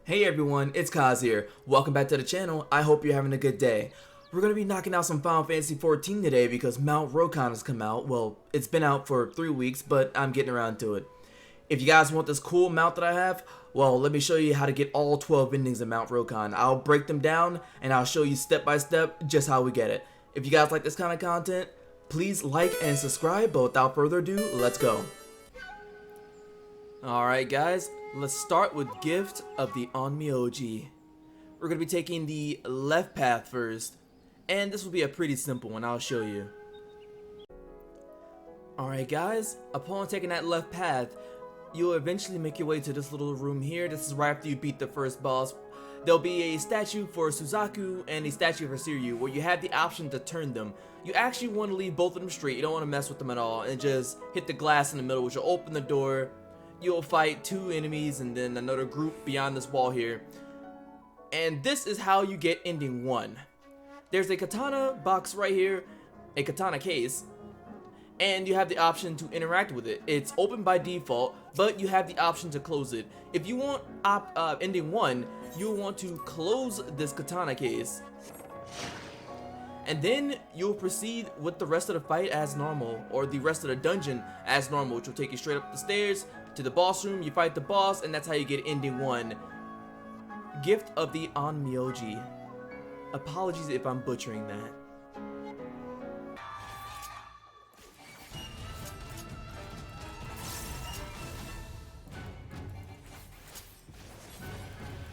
Hey everyone, it's Kaz here. Welcome back to the channel. I hope you're having a good day. We're going to be knocking out some Final Fantasy XIV today because Mount Rokkan has come out. Well, it's been out for 3 weeks, but I'm getting around to it. If you guys want this cool mount that I have, well, let me show you how to get all 12 endings in Mount Rokkan. I'll break them down and I'll show you step by step just how we get it. If you guys like this kind of content, please like and subscribe, but without further ado, let's go. Alright guys, let's start with Gift of the Onmyoji. We're going to be taking the left path first, and this will be a pretty simple one, I'll show you. Alright guys, upon taking that left path, you'll eventually make your way to this little room here. This is right after you beat the first boss. There'll be a statue for Suzaku and a statue for Siryu, where you have the option to turn them. You actually want to leave both of them straight, you don't want to mess with them at all, and just hit the glass in the middle, which will open the door. You'll fight 2 enemies and then another group beyond this wall here. And this is how you get ending 1. There's a katana box right here, a katana case, and you have the option to interact with it. It's open by default, but you have the option to close it. If you want ending 1, you'll want to close this katana case. And then you'll proceed with the rest of the fight as normal, or the rest of the dungeon as normal, which will take you straight up the stairs to the boss room. You fight the boss, and that's how you get ending 1. Gift of the Onmyoji. Apologies if I'm butchering that.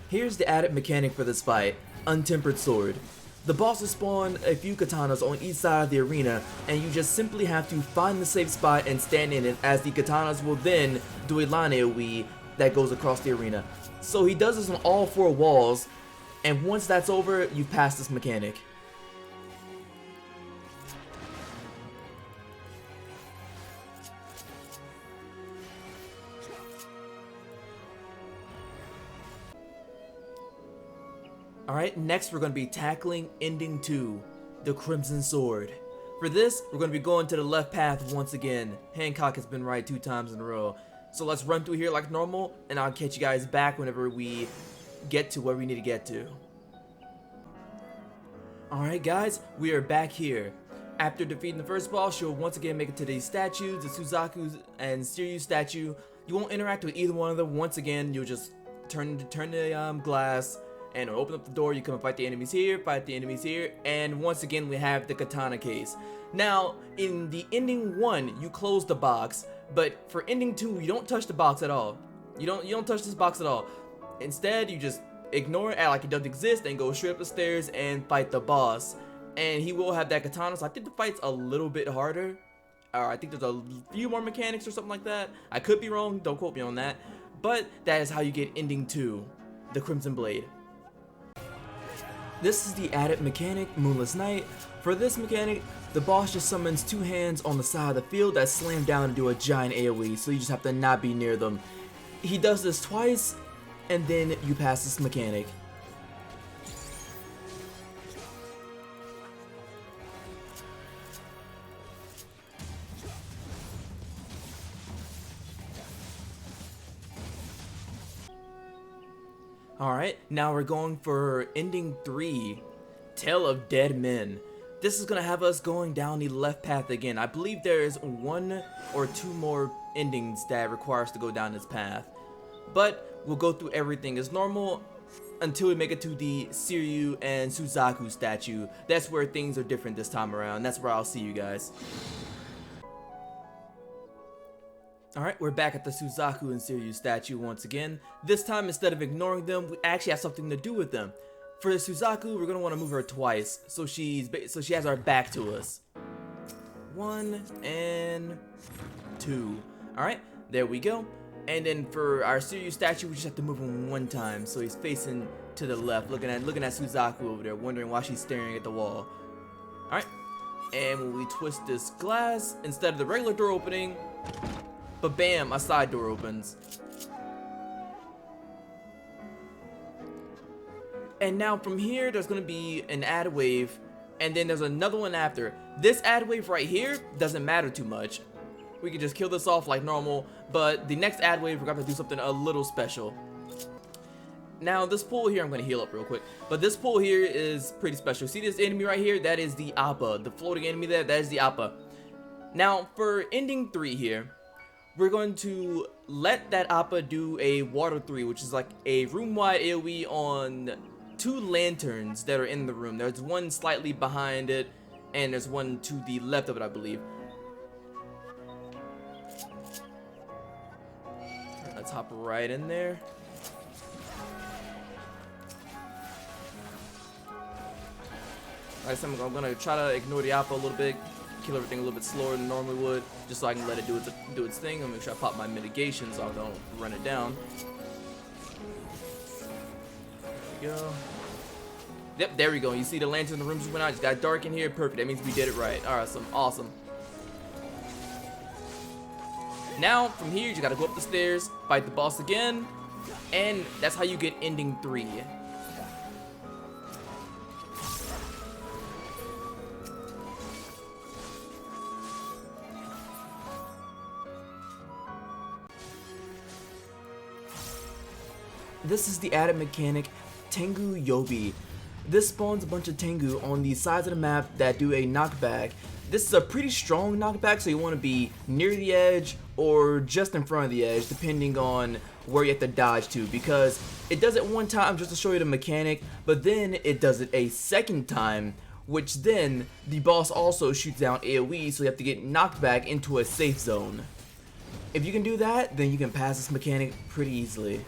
Here's the added mechanic for this fight, Untempered Sword. The boss will spawn a few katanas on each side of the arena, and you just simply have to find the safe spot and stand in it, as the katanas will then do a line AoE that goes across the arena. So he does this on all 4 walls, and once that's over, you've passed this mechanic. Alright, next we're going to be tackling ending 2, the Crimson Sword. For this, we're going to be going to the left path once again. Hancock has been right 2 times in a row. So let's run through here like normal, and I'll catch you guys back whenever we get to where we need to get to. Alright guys, we are back here. After defeating the first boss, you'll once again make it to these statues, the Suzaku and Siryu statue. You won't interact with either one of them. Once again, you'll just turn the glass, and it'll open up the door. You come and fight the enemies here, and once again we have the katana case. Now, in the ending 1, you close the box, but for ending 2, you don't touch the box at all. You don't touch this box at all. Instead, you just ignore it, act like it doesn't exist, and go straight up the stairs and fight the boss. And he will have that katana, so I think the fight's a little bit harder. I think there's a few more mechanics or something like that. I could be wrong, don't quote me on that. But that is how you get ending 2, the Crimson Blade. This is the added mechanic, Moonless Night. For this mechanic, the boss just summons 2 hands on the side of the field that slam down and do a giant AoE, so you just have to not be near them. He does this twice, and then you pass this mechanic. Alright, now we're going for ending 3, Tale of Dead Men. This is going to have us going down the left path again. I believe there is 1 or 2 more endings that require us to go down this path. But we'll go through everything as normal until we make it to the Siryu and Suzaku statue. That's where things are different this time around. That's where I'll see you guys. Alright, we're back at the Suzaku and Siryu statue once again. This time, instead of ignoring them, we actually have something to do with them. For the Suzaku, we're going to want to move her twice, so she has our back to us. 1 and 2. Alright, there we go. And then for our Siryu statue, we just have to move him 1 time, so he's facing to the left, looking at Suzaku over there, wondering why she's staring at the wall. Alright, and when we twist this glass, instead of the regular door opening, but bam, a side door opens. And now from here, there's going to be an add wave, and then there's another one after. This add wave right here doesn't matter too much. we can just kill this off like normal, but the next ad wave we're gonna have to do something a little special. Now this pool here, I'm gonna heal up real quick, but this pool here is pretty special. See this enemy right here? That is the Appa, the floating enemy there. That is the Appa. Now for ending 3 here, we're going to let that Appa do a water 3, which is like a room-wide AoE on 2 lanterns that are in the room. There's one slightly behind it, and there's one to the left of it, I believe. Let's hop right in there. Like I said, I'm gonna try to ignore the Appa a little bit, kill everything a little bit slower than normally would, just so I can let it do its thing. And make sure I pop my mitigation so I don't run it down. There we go. Yep, there we go. You see the lantern in the rooms went out. Just got dark in here. Perfect. That means we did it right. All right, so awesome. Now from here, you just gotta go up the stairs, fight the boss again, and that's how you get ending 3. This is the added mechanic, Tengu Yobi. This spawns a bunch of Tengu on the sides of the map that do a knockback. This is a pretty strong knockback, so you want to be near the edge or just in front of the edge, depending on where you have to dodge to, because it does it one time just to show you the mechanic, but then it does it a second time, which then the boss also shoots down AoE, so you have to get knocked back into a safe zone. If you can do that, then you can pass this mechanic pretty easily.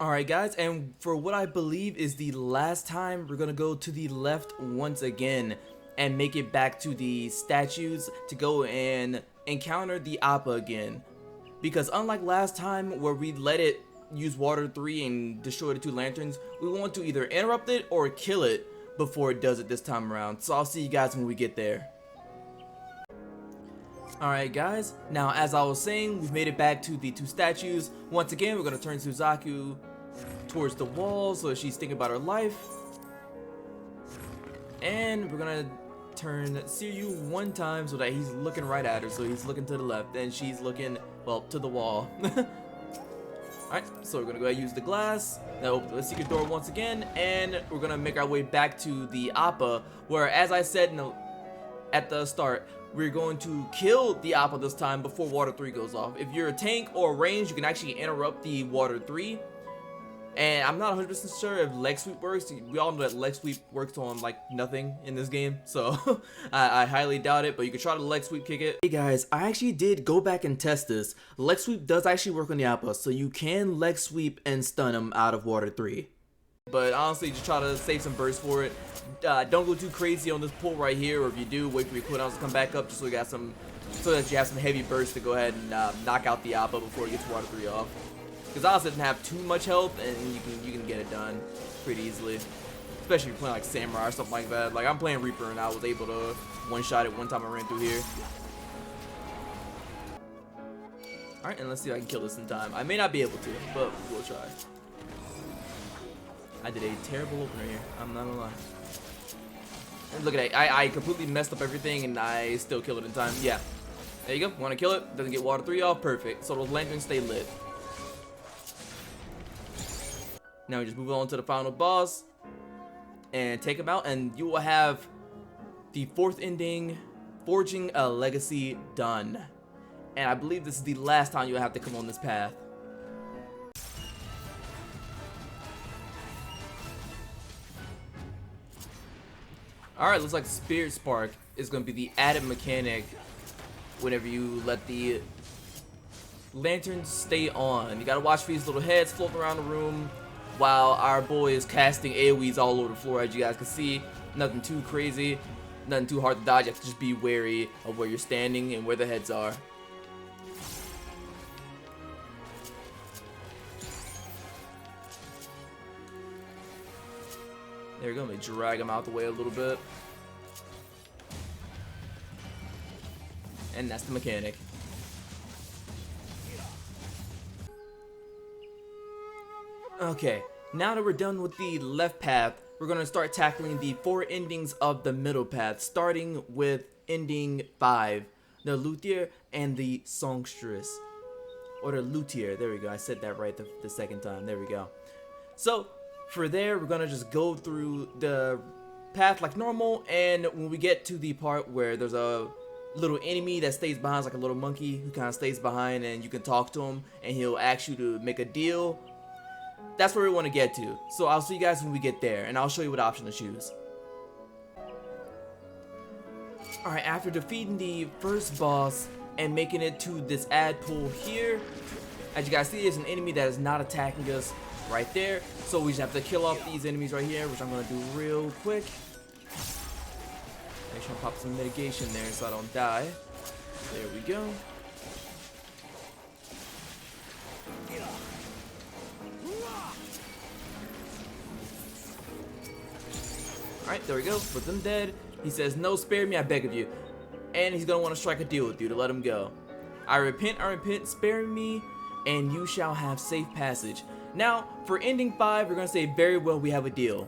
Alright guys, and for what I believe is the last time, we're gonna go to the left once again and make it back to the statues to go and encounter the Appa again. Because unlike last time where we let it use water 3 and destroy the 2 lanterns, we want to either interrupt it or kill it before it does it this time around. So I'll see you guys when we get there. Alright guys, now as I was saying, we've made it back to the 2 statues. Once again, we're going to turn Suzaku towards the wall so that she's thinking about her life. And we're going to turn Siryu one time so that he's looking right at her. So he's looking to the left and she's looking, well, to the wall. Alright, so we're going to go ahead and use the glass. Now open the secret door once again. And we're going to make our way back to the Appa, where, as I said at the start, we're going to kill the Appa this time before water 3 goes off. If you're a tank or a range, you can actually interrupt the water 3. And I'm not 100% sure if leg sweep works. We all know that leg sweep works on like nothing in this game, so I highly doubt it, but you can try to leg sweep kick it. Hey guys, I actually did go back and test this. Leg sweep does actually work on the Appa, so you can leg sweep and stun him out of water 3. But honestly, just try to save some burst for it. Don't go too crazy on this pull right here, or if you do, wait for your cooldowns to come back up just so you got some, so that you have some heavy burst to go ahead and knock out the Appa before it gets water 3 off. Because honestly, it doesn't have too much health, and you can get it done pretty easily. Especially if you're playing like Samurai or something like that. Like I'm playing Reaper, and I was able to one-shot it one time I ran through here. Alright, and let's see if I can kill this in time. I may not be able to, but we'll try. I did a terrible opener here, I'm not gonna lie. And look at that, I completely messed up everything, and I still killed it in time. Yeah, there you go, wanna kill it, doesn't get water 3 off, perfect. So those lanterns stay lit. Now we just move on to the final boss and take him out, and you will have the 4th ending, Forging a Legacy, done. And I believe this is the last time you'll have to come on this path. Alright, looks like Spirit Spark is going to be the added mechanic whenever you let the lanterns stay on. You gotta watch for these little heads floating around the room while our boy is casting AoEs all over the floor. As you guys can see, nothing too crazy, nothing too hard to dodge. You have to just be wary of where you're standing and where the heads are. There we go, let me drag him out the way a little bit. And that's the mechanic. Okay, now that we're done with the left path, we're going to start tackling the 4 endings of the middle path, starting with ending 5, the Luthier and the Songstress. Or the Luthier, there we go, I said that right the second time, there we go. So, for there, we're going to just go through the path like normal, and when we get to the part where there's a little enemy that stays behind, it's like a little monkey who kind of stays behind, and you can talk to him, and he'll ask you to make a deal. That's where we want to get to. So I'll see you guys when we get there, and I'll show you what option to choose. Alright, after defeating the first boss and making it to this ad pool here, as you guys see, there's an enemy that is not attacking us right there. So we just have to kill off these enemies right here, which I'm going to do real quick. Make sure I pop some mitigation there so I don't die. There we go. Alright, there we go. With them dead, he says, "No, spare me, I beg of you." And he's going to want to strike a deal with you to let him go. I repent, spare me, and you shall have safe passage. Now, for ending 5, we're going to say, very well, we have a deal.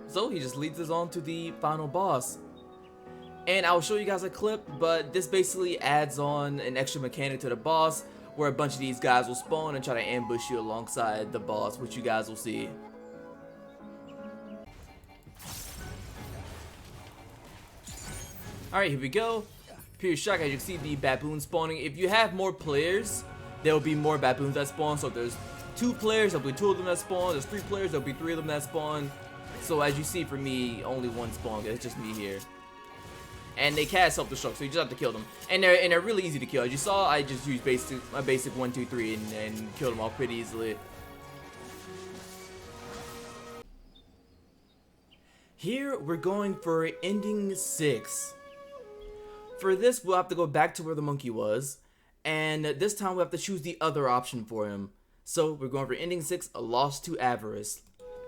So he just leads us on to the final boss. And I'll show you guys a clip, but this basically adds on an extra mechanic to the boss, where a bunch of these guys will spawn and try to ambush you alongside the boss, which you guys will see. Alright, here we go. Pure shock, as you can see the baboon spawning. If you have more players, there will be more baboons that spawn. So if there's 2 players, there'll be 2 of them that spawn. There's 3 players, there'll be 3 of them that spawn. So as you see, for me, only 1 spawn. It's just me here. And they cast self-destruct, so you just have to kill them. And they're really easy to kill. As you saw, I just used my basic 1, 2, 3 and killed them all pretty easily. Here we're going for ending 6. For this, we'll have to go back to where the monkey was, and this time we'll have to choose the other option for him. So we're going for ending 6, a loss to Avarice.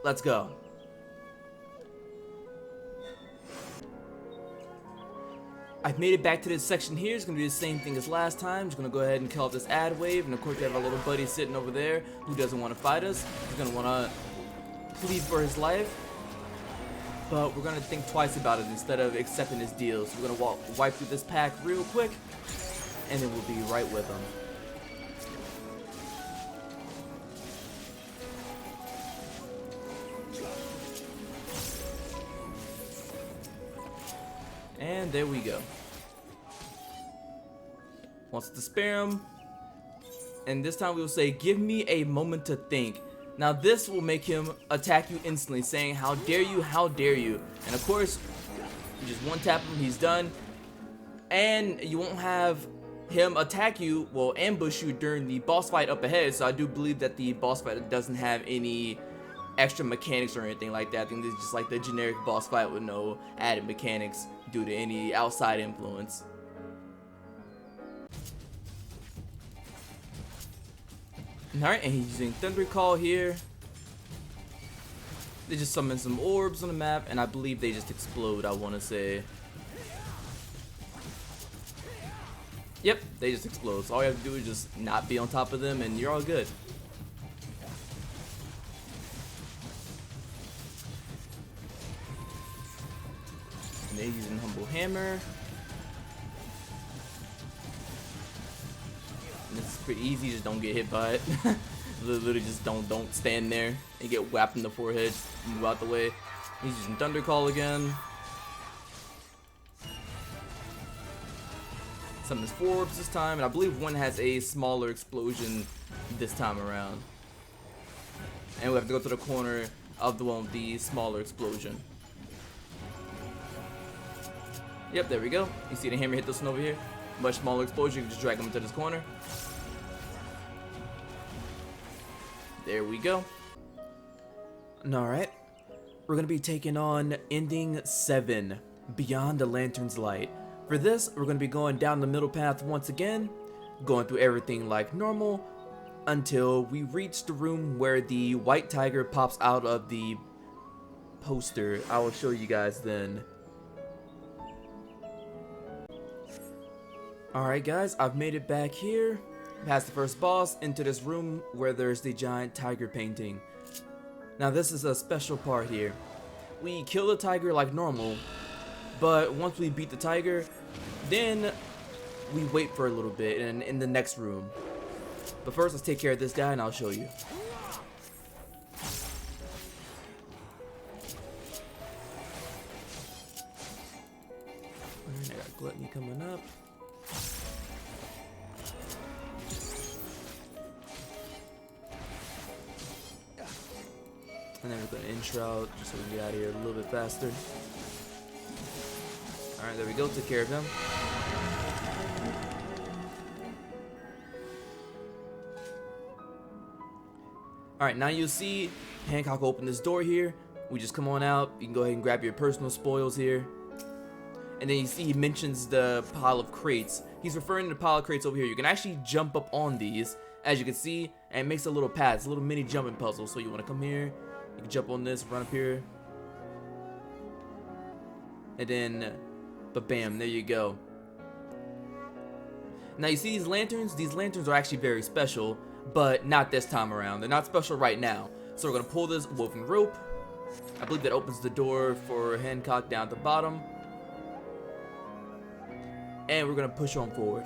Let's go. I've made it back to this section here. It's going to be the same thing as last time. Just going to go ahead and kill off this ad wave. And of course we have our little buddy sitting over there who doesn't want to fight us. He's going to want to plead for his life. But we're going to think twice about it instead of accepting his deal. So we're going to wipe through this pack real quick. And then we'll be right with him. And there we go. Wants to spare him. And this time we will say, "Give me a moment to think." Now this will make him attack you instantly, saying, "How dare you, how dare you." And of course, you just one tap him, he's done. And you won't have him attack you, well, ambush you during the boss fight up ahead. So I do believe that the boss fight doesn't have any extra mechanics or anything like that. I think this is just like the generic boss fight with no added mechanics due to any outside influence. Alright, and he's using Thunder Call here. They just summon some orbs on the map, and I believe they just explode, I want to say. Yep, they just explode. So all you have to do is just not be on top of them, and you're all good. And they're using Humble Hammer. And this is pretty easy, just don't get hit by it. Literally just don't stand there and get whapped in the forehead. Move out the way. He's using Thunder Call again. Summons 4 orbs this time, and I believe one has a smaller explosion this time around. And we have to go to the corner of the one with the smaller explosion. Yep, there we go. You see the hammer hit this one over here? Much smaller explosion, you can just drag him into this corner. There we go. Alright. We're going to be taking on ending 7, Beyond the Lantern's Light. For this, we're going to be going down the middle path once again, going through everything like normal, until we reach the room where the white tiger pops out of the poster. I will show you guys then. Alright guys, I've made it back here, past the first boss, into this room where there's the giant tiger painting. Now this is a special part here. We kill the tiger like normal, but once we beat the tiger, then we wait for a little bit in the next room. But first, let's take care of this guy and I'll show you. Alright, I got Gluttony coming up. And then we're going to Enshroud just so we can get out of here a little bit faster. Alright, there we go. Took care of him. Alright, now you'll see Hancock open this door here. We just come on out. You can go ahead and grab your personal spoils here. And then you see he mentions the pile of crates. He's referring to the pile of crates over here. You can actually jump up on these, as you can see, and it makes a little path. It's a little mini jumping puzzle. So you want to come here. You can jump on this, run up here. And then, but bam, there you go. Now you see these lanterns? These lanterns are actually very special, but not this time around. They're not special right now. So we're going to pull this woven rope. I believe that opens the door for Hancock down at the bottom. And we're going to push on forward.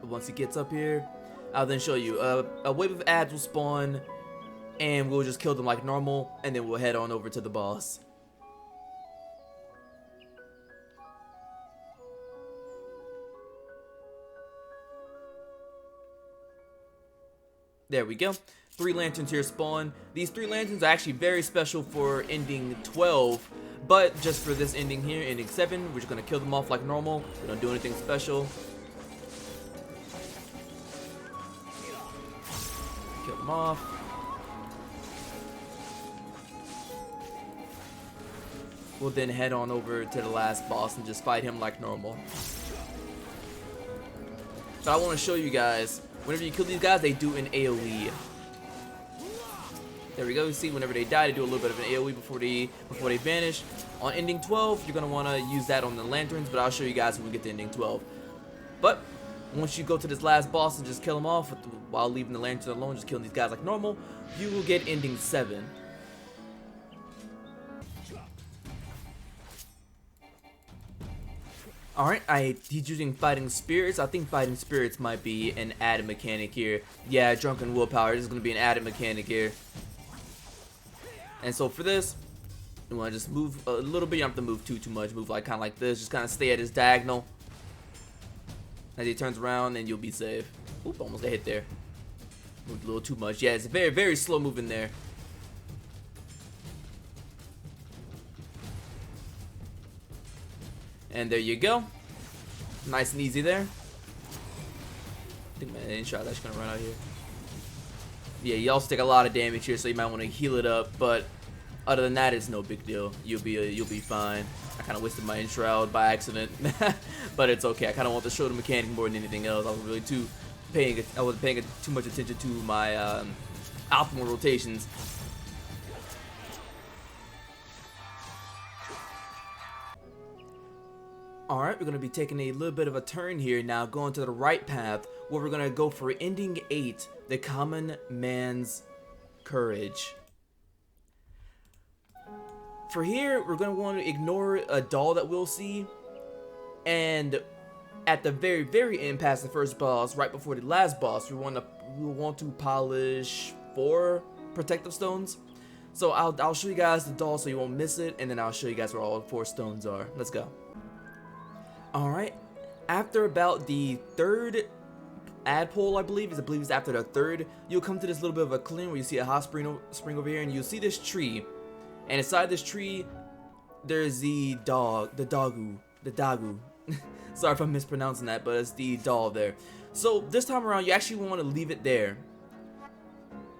Once he gets up here, I'll then show you a wave of ads will spawn, and we'll just kill them like normal, and then we'll head on over to the boss. There we go. 3 lanterns here spawn. These 3 lanterns are actually very special for ending 12, but just for this ending here, ending 7, we're just gonna kill them off like normal. We don't do anything special. Kill them off. We'll then head on over to the last boss and just fight him like normal. But I want to show you guys, whenever you kill these guys, they do an AoE. There we go. You see, whenever they die, they do a little bit of an AoE before they vanish. On ending 12, you're gonna want to use that on the lanterns, but I'll show you guys when we get to ending 12. But once you go to this last boss and just kill him off while leaving the lanterns alone, just killing these guys like normal, you will get ending 7. Alright, he's using Fighting Spirits. I think Fighting Spirits might be an added mechanic here. Yeah, Drunken Willpower. This is going to be an added mechanic here. And so for this, you want to just move a little bit. You don't have to move too much. Move like kind of like this. Just kind of stay at his diagonal. As he turns around, and you'll be safe. Oop, almost got hit there. Moved a little too much. Yeah, it's very, very slow moving there. And there you go. Nice and easy there. I think my Enshroud that's gonna run out here. Yeah, you also take a lot of damage here, so you might want to heal it up. But other than that, it's no big deal. You'll be fine. I kind of wasted my Enshroud by accident, but it's okay. I kind of want to show the mechanic more than anything else. I wasn't paying too much attention to my optimal rotations. Alright, we're going to be taking a little bit of a turn here now, going to the right path, where we're going to go for ending 8, the Common Man's Courage. For here, we're going to want to ignore a doll that we'll see, and at the very, very end past the first boss, right before the last boss, we will want to polish 4 protective stones. So I'll show you guys the doll so you won't miss it, and then I'll show you guys where all 4 stones are. Let's go. Alright, after about the 3rd ad pole, I believe it's after the 3rd, you'll come to this little bit of a clearing where you see a hot spring over here, and you'll see this tree. And inside this tree, there's the Dagu. Sorry if I'm mispronouncing that, but it's the doll there. So this time around, you actually want to leave it there.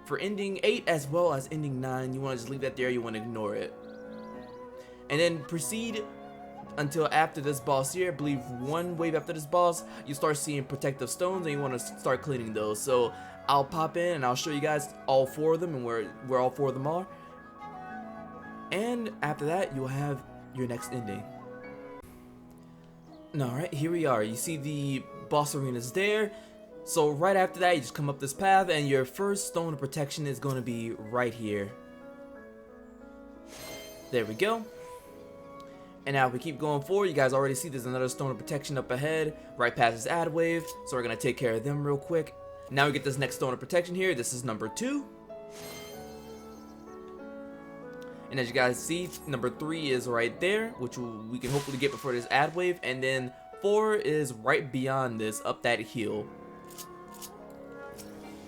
For ending 8 as well as ending 9, you want to just leave that there, you want to ignore it. And then proceed until after this boss here. I believe one wave after this boss, you start seeing protective stones, and you want to start cleaning those. So I'll pop in and I'll show you guys all 4 of them and where all 4 of them are. And after that, you'll have your next ending. Alright, here we are. You see the boss arenas there. So right after that, you just come up this path, and your first stone of protection is going to be right here. There we go. And now if we keep going forward, you guys already see there's another stone of protection up ahead, right past this ad wave. So we're going to take care of them real quick. Now we get this next stone of protection here. This is number 2. And as you guys see, number 3 is right there, which we can hopefully get before this ad wave. And then 4 is right beyond this, up that hill.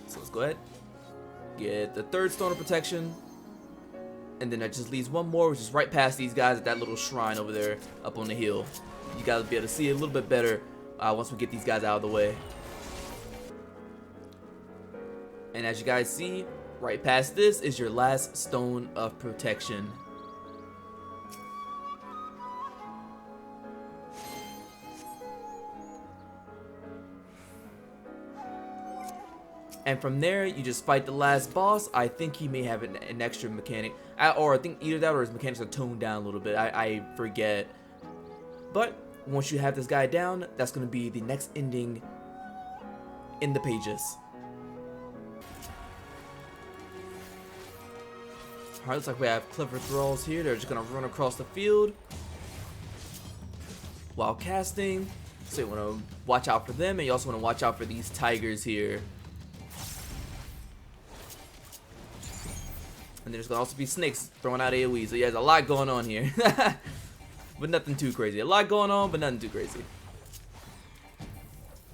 So let's go ahead, get the 3rd stone of protection. And then that just leaves one more, which is right past these guys at that little shrine over there up on the hill. You guys will be able to see it a little bit better once we get these guys out of the way. And as you guys see, right past this is your last stone of protection. And from there, you just fight the last boss. I think he may have an extra mechanic. Or I think either that or his mechanics are toned down a little bit. I forget. But once you have this guy down, that's going to be the next ending in the pages. Alright, looks like we have clever thralls here. They're just going to run across the field while casting. So you want to watch out for them, and you also want to watch out for these tigers here. And there's gonna also be snakes throwing out AoE, so yeah, there's a lot going on here. But nothing too crazy. A lot going on, but nothing too crazy.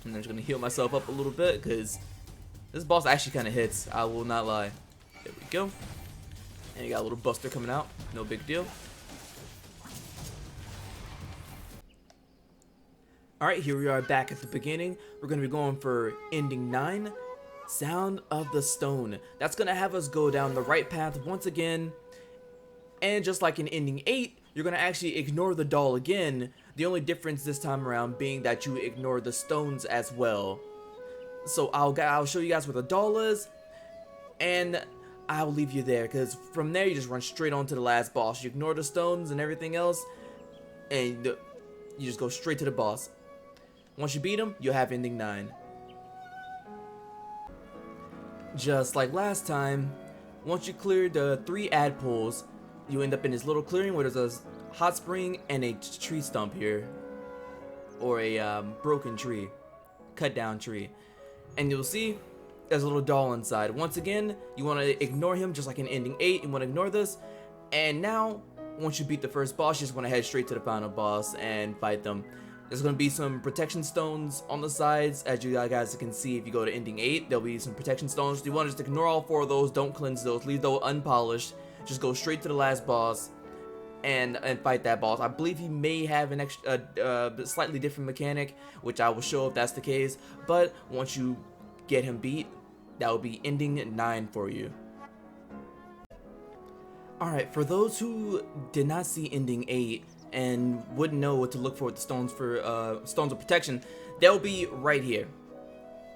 And I'm just gonna heal myself up a little bit, because this boss actually kind of hits, I will not lie. There we go. And you got a little buster coming out, no big deal. Alright, here we are back at the beginning. We're gonna be going for ending 9. Sound of the Stone. That's gonna have us go down the right path once again, and just like in ending 8, you're gonna actually ignore the doll again. The only difference this time around being that you ignore the stones as well. So I'll show you guys where the doll is, and I'll leave you there, because from there you just run straight on to the last boss. You ignore the stones and everything else, and you just go straight to the boss. Once you beat him, you'll have ending 9. Just like last time, once you clear the 3 ad pools, you end up in this little clearing where there's a hot spring and a tree stump here. Or a broken tree. Cut down tree. And you'll see there's a little doll inside. Once again, you want to ignore him just like in ending 8. You want to ignore this. And now, once you beat the first boss, you just want to head straight to the final boss and fight them. There's going to be some protection stones on the sides. As you guys can see, if you go to ending 8, there'll be some protection stones. You want to just ignore all 4 of those. Don't cleanse those. Leave those unpolished. Just go straight to the last boss and fight that boss. I believe he may have an extra, slightly different mechanic, which I will show if that's the case. But once you get him beat, that will be ending 9 for you. Alright, for those who did not see ending 8, and wouldn't know what to look for with the stones for stones of protection, they'll be right here.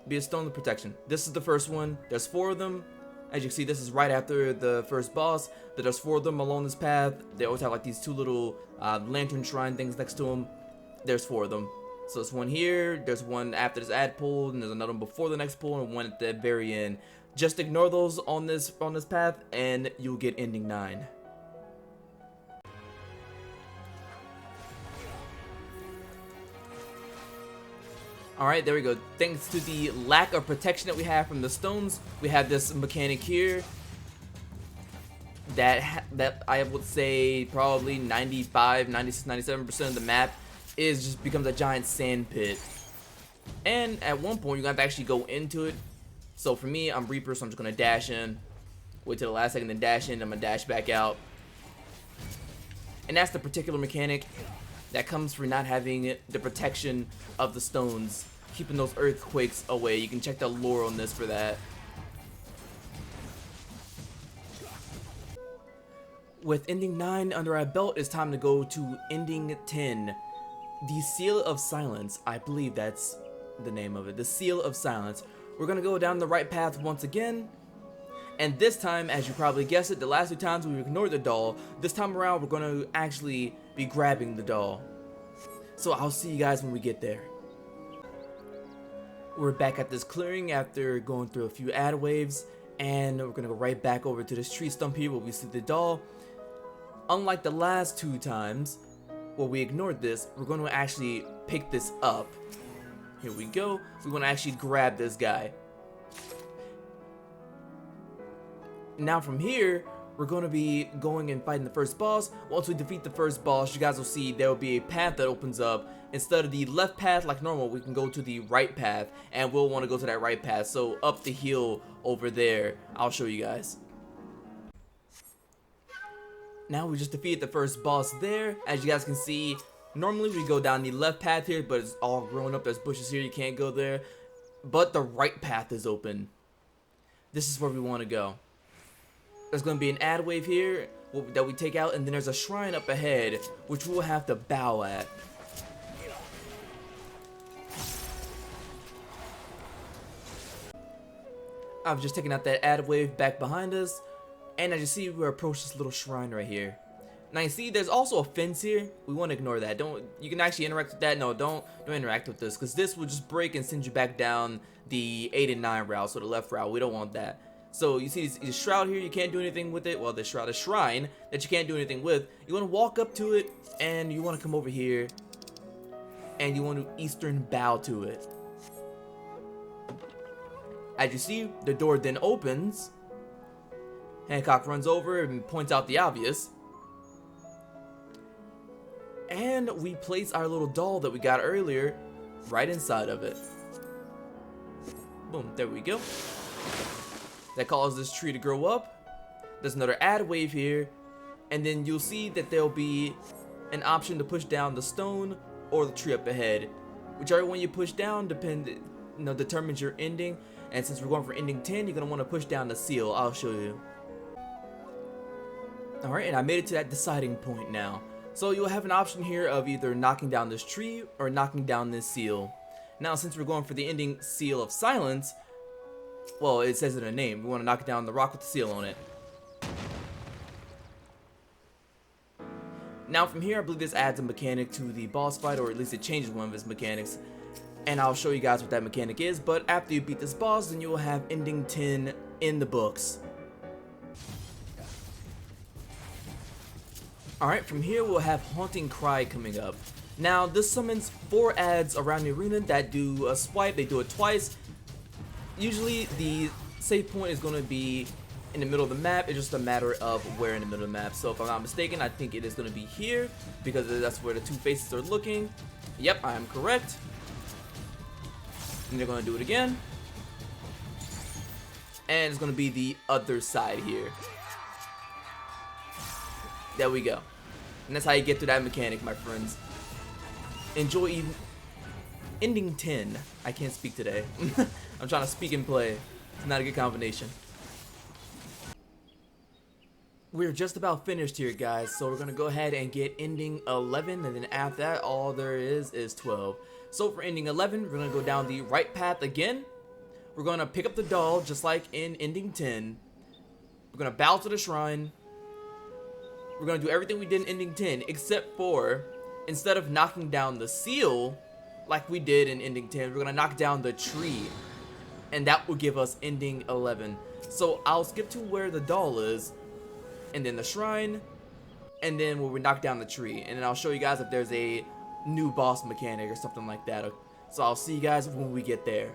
Be a stone of protection. This is the first one. There's 4 of them. As you can see, this is right after the first boss, but there's 4 of them along this path. They always have like these 2 little lantern shrine things next to them. There's 4 of them. So there's one here, there's one after this ad pool, and there's another one before the next pool, and one at the very end. Just ignore those on this path, and you'll get ending 9. Alright, there we go. Thanks to the lack of protection that we have from the stones, we have this mechanic here that I would say probably 95, 96, 97% of the map just becomes a giant sand pit. And at one point, you're going to have to actually go into it. So for me, I'm Reaper, so I'm just going to dash in, wait till the last second, then dash in, I'm going to dash back out. And that's the particular mechanic that comes for not having the protection of the stones, keeping those earthquakes away. You can check the lore on this for that. With ending 9 under our belt, it's time to go to ending 10. The Seal of Silence. I believe that's the name of it. The Seal of Silence. We're gonna go down the right path once again. And this time, as you probably guessed it, the last 2 times we ignored the doll. This time around, we're gonna actually be grabbing the doll. So I'll see you guys when we get there. We're back at this clearing after going through a few ad waves. And we're gonna go right back over to this tree stump here where we see the doll. Unlike the last 2 times where we ignored this, we're going to actually pick this up. Here we go. We want to actually grab this guy. Now from here, we're going to be going and fighting the first boss. Once we defeat the first boss, you guys will see there will be a path that opens up. Instead of the left path like normal, we can go to the right path, and we'll want to go to that right path. So up the hill over there, I'll show you guys. Now we just defeated the first boss there. As you guys can see, normally we go down the left path here, but it's all grown up. There's bushes here, you can't go there. But the right path is open. This is where we want to go. There's going to be an ad wave here that we take out, and then there's a shrine up ahead, which we'll have to bow at. I've just taken out that ad wave back behind us. And as you see, we approach this little shrine right here. Now you see, there's also a fence here. We want to ignore that. You can actually interact with that. No, don't interact with this, because this will just break and send you back down the 8 and 9 route, so the left route. We don't want that. So you see this shroud here, you can't do anything with it. Well, the shrine that you can't do anything with. You want to walk up to it, and you want to come over here, and you want to Eastern bow to it. As you see, the door then opens. Hancock runs over and points out the obvious. And we place our little doll that we got earlier right inside of it. Boom, there we go. That causes this tree to grow up. There's another ad wave here. And then you'll see that there'll be an option to push down the stone or the tree up ahead. Whichever one you push down determines your ending. And since we're going for ending 10, you're going to want to push down the seal. I'll show you. Alright, and I made it to that deciding point now. So you'll have an option here of either knocking down this tree or knocking down this seal. Now since we're going for the ending Seal of Silence, well, it says it in a name. We want to knock down the rock with the seal on it. Now from here, I believe this adds a mechanic to the boss fight, or at least it changes one of its mechanics. And I'll show you guys what that mechanic is, but after you beat this boss, then you will have ending 10 in the books. Alright, from here we'll have Haunting Cry coming up. Now, this summons 4 ads around the arena that do a swipe. They do it twice. Usually, the save point is going to be in the middle of the map. It's just a matter of where in the middle of the map. So, if I'm not mistaken, I think it is going to be here, because that's where the 2 faces are looking. Yep, I am correct. And they're going to do it again. And it's going to be the other side here. There we go. And that's how you get through that mechanic, my friends. Enjoy ending 10. I can't speak today. I'm trying to speak and play. It's not a good combination. We're just about finished here, guys. So we're going to go ahead and get ending 11. And then after that, all there is 12. So for ending 11, we're going to go down the right path again. We're going to pick up the doll, just like in ending 10. We're going to bow to the shrine. We're going to do everything we did in ending 10, except for, instead of knocking down the seal, like we did in ending 10, we're going to knock down the tree. And that will give us ending 11. So I'll skip to where the doll is, and then the shrine, and then we'll knock down the tree. And then I'll show you guys if there's a new boss mechanic or something like that. So I'll see you guys when we get there.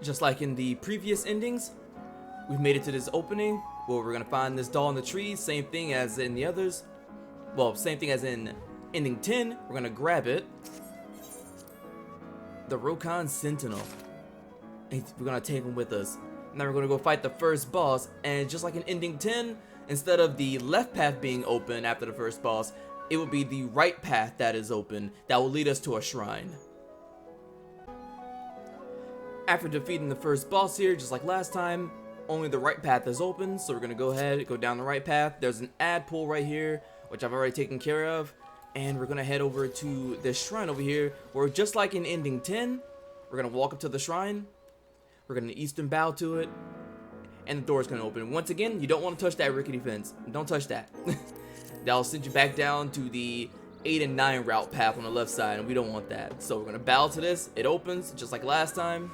Just like in the previous endings, we've made it to this opening. Well, we're gonna find this doll in the tree, same thing as in the others. Well, same thing as in ending 10, we're gonna grab it. The Rokkon Sentinel. And we're gonna take him with us. Now we're gonna go fight the first boss, and just like in ending 10, instead of the left path being open after the first boss, it will be the right path that is open, that will lead us to a shrine. After defeating the first boss here, just like last time, only the right path is open, so we're gonna go ahead, go down the right path. There's an ad pull right here, which I've already taken care of, and we're gonna head over to this shrine over here, where just like in ending 10, we're gonna walk up to the shrine, we're gonna eastern bow to it, and the door's gonna open. Once again, you don't want to touch that rickety fence. Don't touch that. That'll send you back down to the 8 and 9 route path on the left side, and we don't want that. So we're gonna bow to this. It opens just like last time.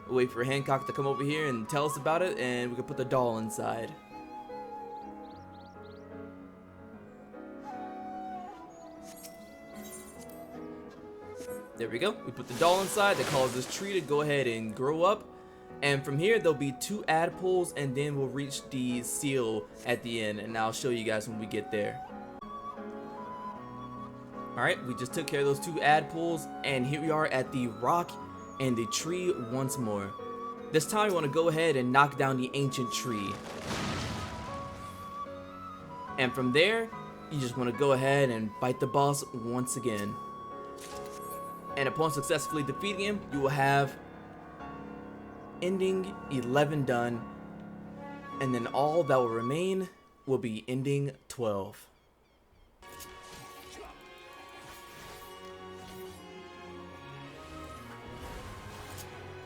We'll wait for Hancock to come over here and tell us about it, and we can put the doll inside. There we go. We put the doll inside. That causes this tree to go ahead and grow up. And from here, there'll be 2 ad pulls, and then we'll reach the seal at the end, and I'll show you guys when we get there. Alright, we just took care of those 2 ad pulls, and here we are at the rock and the tree once more. This time we want to go ahead and knock down the ancient tree. And from there, you just want to go ahead and fight the boss once again. And upon successfully defeating him, you will have ending 11 done, and then all that will remain will be ending 12.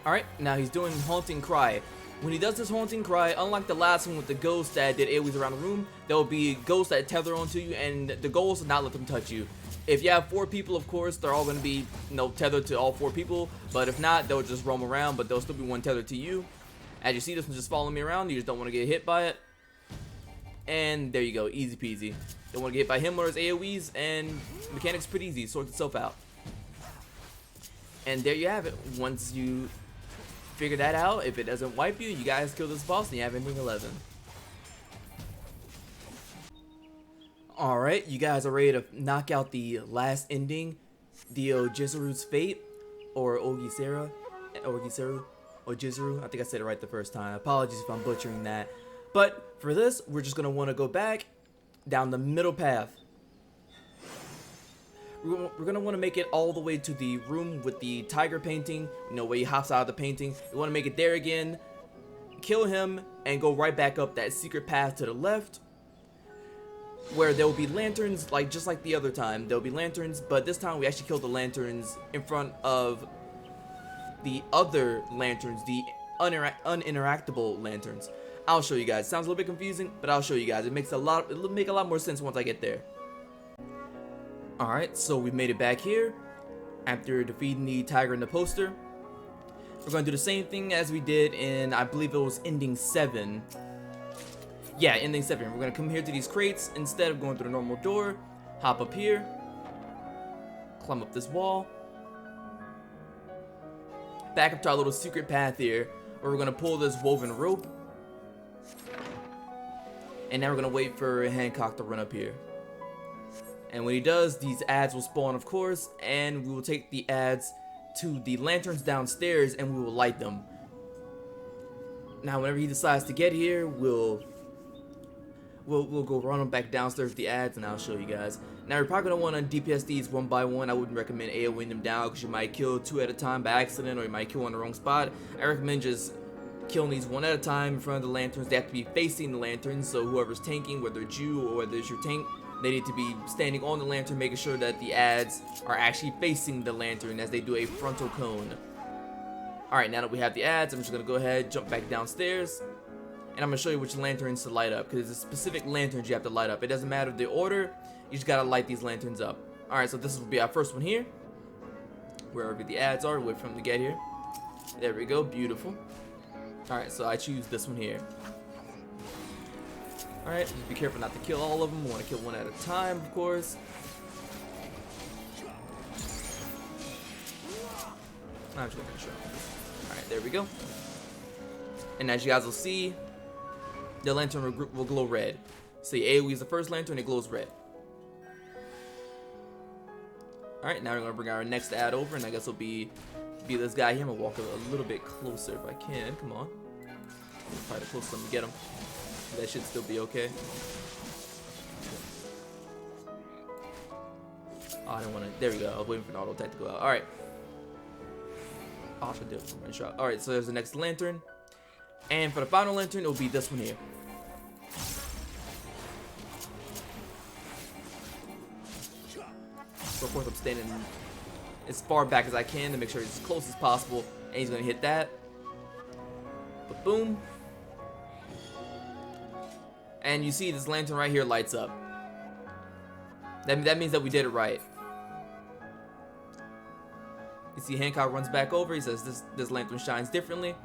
Alright, now he's doing Haunting Cry. When he does this Haunting Cry, unlike the last one with the ghosts that did AoEs around the room, there will be ghosts that tether onto you, and the goal is to not let them touch you. If you have 4 people, of course, they're all going to be, tethered to all 4 people. But if not, they'll just roam around, but there'll still be one tethered to you. As you see, this one's just following me around. You just don't want to get hit by it. And there you go, easy peasy. Don't want to get hit by him or his AoEs, and mechanics pretty easy, sorts itself out. And there you have it. Once you figure that out, if it doesn't wipe you, you guys kill this boss and you have ending 11. Alright, you guys are ready to knock out the last ending, the Ogiseru's Fate, or Ogiseru, I think I said it right the first time. Apologies if I'm butchering that. But for this, we're just going to want to go back down the middle path. We're going to want to make it all the way to the room with the tiger painting, where he hops out of the painting. We want to make it there again, kill him, and go right back up that secret path to the left, where there will be lanterns, just like the other time. There will be lanterns, but this time we actually killed the lanterns in front of the other lanterns, the uninteractable lanterns. I'll show you guys. Sounds a little bit confusing, but I'll show you guys. It'll make a lot more sense once I get there. Alright, so we've made it back here after defeating the tiger in the poster. We're going to do the same thing as we did in, I believe it was ending 7. Yeah, ending 7. We're going to come here to these crates. Instead of going through the normal door, hop up here, climb up this wall, back up to our little secret path here, where we're going to pull this woven rope. And now we're going to wait for Hancock to run up here. And when he does, these ads will spawn, of course, and we will take the ads to the lanterns downstairs and we will light them. Now, whenever he decides to get here, we'll go run them back downstairs with the ads, and I'll show you guys. Now, you're probably going to want to DPS these one by one. I wouldn't recommend AoEing them down because you might kill 2 at a time by accident, or you might kill one in the wrong spot. I recommend just killing these one at a time in front of the lanterns. They have to be facing the lanterns, so whoever's tanking, whether it's you or whether it's your tank, they need to be standing on the lantern, making sure that the ads are actually facing the lantern as they do a frontal cone. Alright, now that we have the ads, I'm just going to go ahead, jump back downstairs, and I'm going to show you which lanterns to light up, because there's specific lanterns you have to light up. It doesn't matter the order, you just got to light these lanterns up. Alright, so this will be our first one here, wherever the ads are, wait for them to get here. There we go, beautiful. Alright, so I choose this one here. Alright, just be careful not to kill all of them. We want to kill one at a time, of course. I'm just going to finish off. Alright, there we go. And as you guys will see, the lantern will glow red. See, AoE is the first lantern, it glows red. Alright, now we're going to bring our next ad over, and I guess it'll be this guy here. I'm going to walk a little bit closer if I can. Come on. Try to close them to get him. That should still be okay. Oh, I didn't want to. There we go. I was waiting for an auto attack to go out. Alright. Oh, I should do it for my shot. Alright, so there's the next lantern. And for the final lantern, it'll be this one here. So of course I'm standing as far back as I can to make sure it's as close as possible. And he's gonna hit that. But boom. And you see this lantern right here lights up. That means that we did it right. You see Hancock runs back over. He says this lantern shines differently.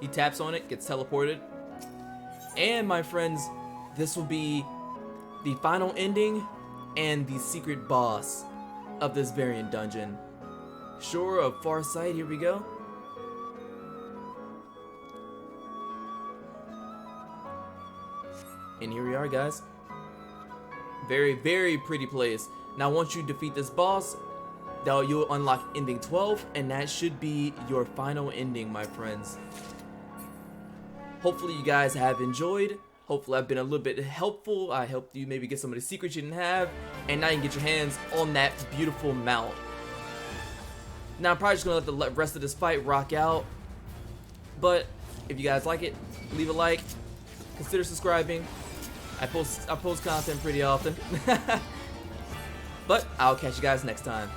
He taps on it, gets teleported. And my friends, this will be the final ending and the secret boss of this variant dungeon. Shore of Farsight, here we go. And here we are, guys. Very, very pretty place. Now once you defeat this boss, you'll unlock ending 12, and that should be your final ending, my friends. Hopefully you guys have enjoyed. Hopefully I've been a little bit helpful. I helped you maybe get some of the secrets you didn't have, and now you can get your hands on that beautiful mount. Now I'm probably just gonna let the rest of this fight rock out, but if you guys like it, leave a like, consider subscribing. I post content pretty often. But I'll catch you guys next time.